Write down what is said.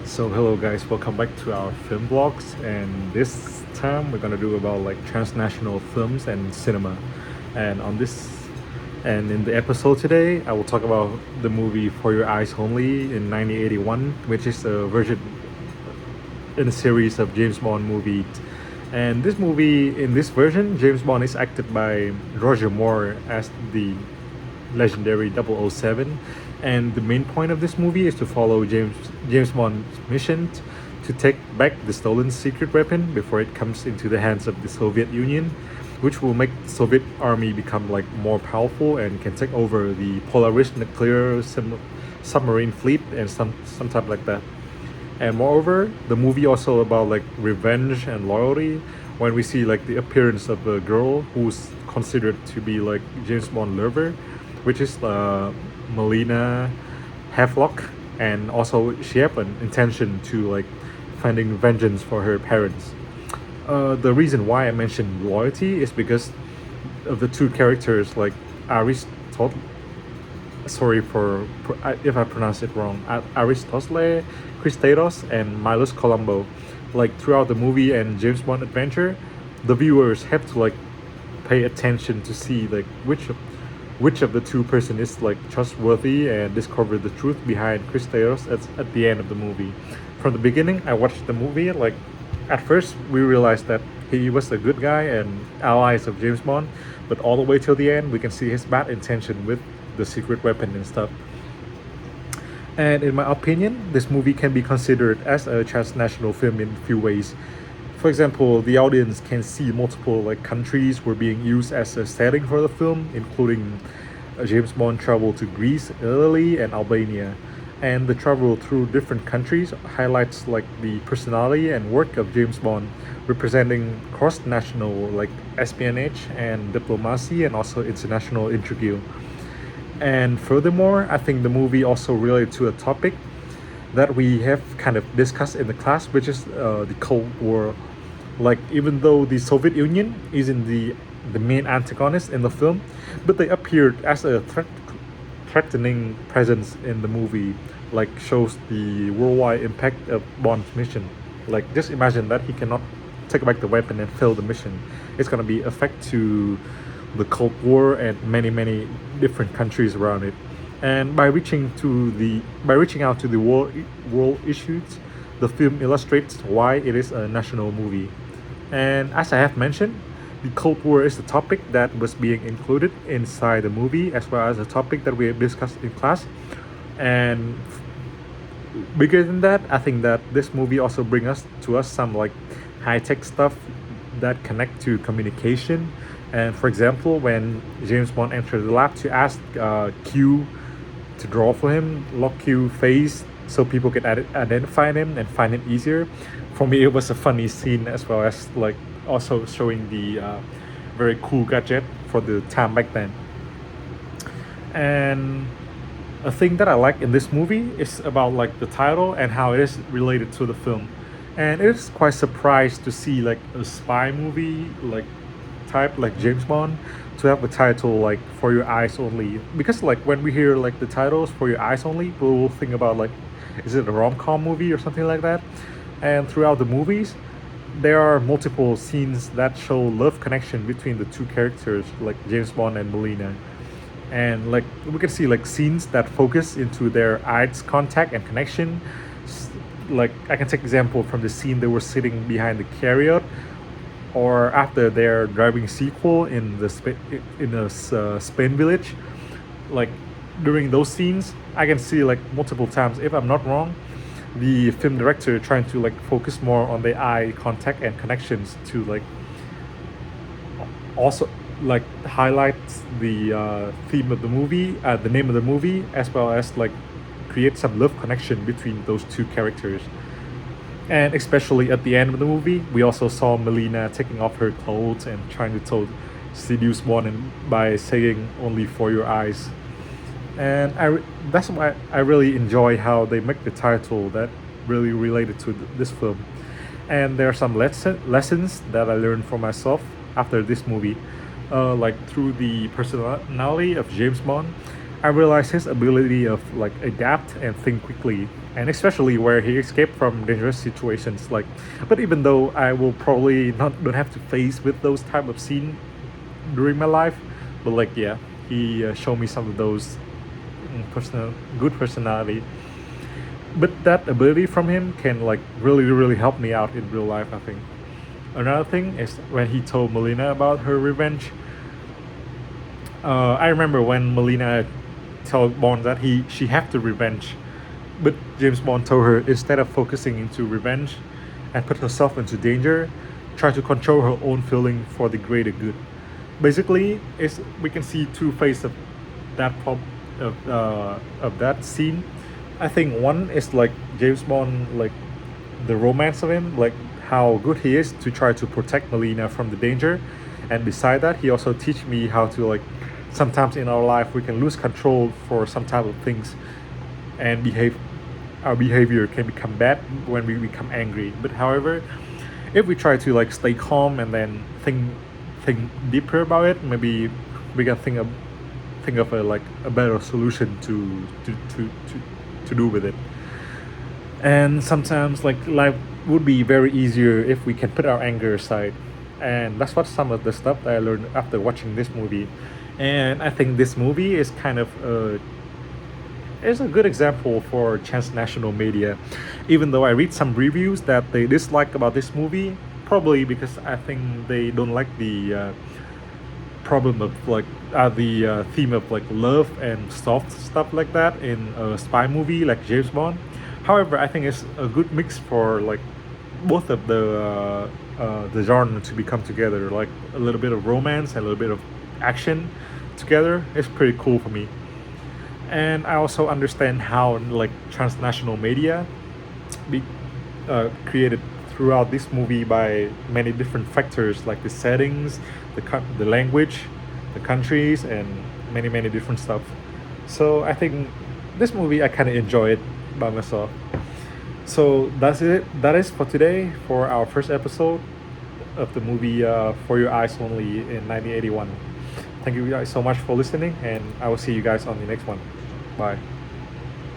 So hello guys, welcome back to our film vlogs, and this time we're gonna do about like transnational films and cinema. And on this and in the episode today, I will talk about the movie For Your Eyes Only in 1981, which is a version in a series of James Bond movies. And this movie, in this version, James Bond is acted by Roger Moore as the legendary 007. And the main point of this movie is to follow James Bond's mission to take back the stolen secret weapon before it comes into the hands of the Soviet Union, which will make the Soviet army become like more powerful and can take over the Polaris nuclear submarine fleet and some type like that. And moreover, the movie also about like revenge and loyalty. When we see like the appearance of a girl who's considered to be like James Bond lover, which is Melina Havelock, and also she have an intention to like finding vengeance for her parents. The reason why I mentioned loyalty is because of the two characters like Aristotle. Sorry if I pronounce it wrong. Aristotle, Christados, and Milos Colombo. Like throughout the movie and James Bond adventure, the viewers have to like pay attention to see like which of the two person is like trustworthy and discover the truth behind Christados at the end of the movie. From the beginning, I watched the movie like at first we realized that he was a good guy and allies of James Bond, but all the way till the end we can see his bad intention with the secret weapon and stuff. And in my opinion, this movie can be considered as a transnational film in a few ways. For example, the audience can see multiple like countries were being used as a setting for the film, including James Bond travel to Greece, Italy, and Albania. And the travel through different countries highlights like the personality and work of James Bond, representing cross-national like espionage and diplomacy, and also international intrigue. And furthermore, I think the movie also related to a topic that we have kind of discussed in the class, which is the Cold War. Like even though the Soviet Union isn't the main antagonist in the film, but they appeared as a threatening presence in the movie, like shows the worldwide impact of Bond's mission. Like just imagine that he cannot take back the weapon and fail the mission. It's gonna be effect to the Cold War and many different countries around it. And by reaching out to the world issues, the film illustrates why it is a national movie. And as I have mentioned, the Cold War is the topic that was being included inside the movie, as well as a topic that we have discussed in class. And bigger than that, I think that this movie also bring us to us some like high tech stuff that connect to communication. And for example, when James Bond entered the lab to ask Q to draw for him, lock Q face so people can identify him and find him easier. For me, it was a funny scene as well as like also showing the very cool gadget for the time back then. And a thing that I like in this movie is about like the title and how it is related to the film. And it is quite surprised to see like a spy movie like type like James Bond to have a title like For Your Eyes Only. Because like when we hear like the titles For Your Eyes Only, we will think about like is it a rom-com movie or something like that? And throughout the movies, there are multiple scenes that show love connection between the two characters like James Bond and Melina. And like we can see like scenes that focus into their eyes contact and connection. Like I can take example from the scene they were sitting behind the chariot, or after their driving sequel in the Spain village. Like during those scenes, I can see like multiple times, if I'm not wrong, the film director trying to like focus more on the eye contact and connections to like also like highlights the theme of the movie, the name of the movie, as well as like create some love connection between those two characters. And especially at the end of the movie, we also saw Melina taking off her clothes and trying to seduce Bond by saying only for your eyes. And that's why I really enjoy how they make the title that really related to this film. And there are some lessons that I learned for myself after this movie. Like through the personality of James Bond, I realized his ability of like adapt and think quickly. and especially where he escaped from dangerous situations. Like, but even though I will probably not don't have to face with those type of scene during my life, but like yeah, he showed me some of those personal good personality. But that ability from him can like really help me out in real life, I think. Another thing is when he told Melina about her revenge. I remember when Melina told Bond that she have to revenge, but James Bond told her instead of focusing into revenge and put herself into danger, try to control her own feeling for the greater good. Basically, is we can see two faces of that of that scene. I think one is like James Bond, like the romance of him, like how good he is to try to protect Melina from the danger, and beside that, he also teach me how to like sometimes in our life we can lose control for some type of things and behave our behavior can become bad when we become angry. But however, if we try to like stay calm and then think deeper about it, maybe we can think of a like a better solution to do with it. And sometimes like life would be very easier if we can put our anger aside, and that's what some of the stuff that I learned after watching this movie. And I think this movie is kind of is a good example for transnational media, even though I read some reviews that they dislike about this movie, probably because I think they don't like the problem of like the theme of like love and soft stuff like that in a spy movie like James Bond. However, I think it's a good mix for like both of the genre to become together, like a little bit of romance and a little bit of action together. It's pretty cool for me. And I also understand how like transnational media be created throughout this movie by many different factors like the settings, the language, the countries, and many different stuff. So I think this movie I kind of enjoy it by myself. So that's it. That is for today for our first episode of the movie For Your Eyes Only in 1981. Thank you guys so much for listening, and I will see you guys on the next one. Bye.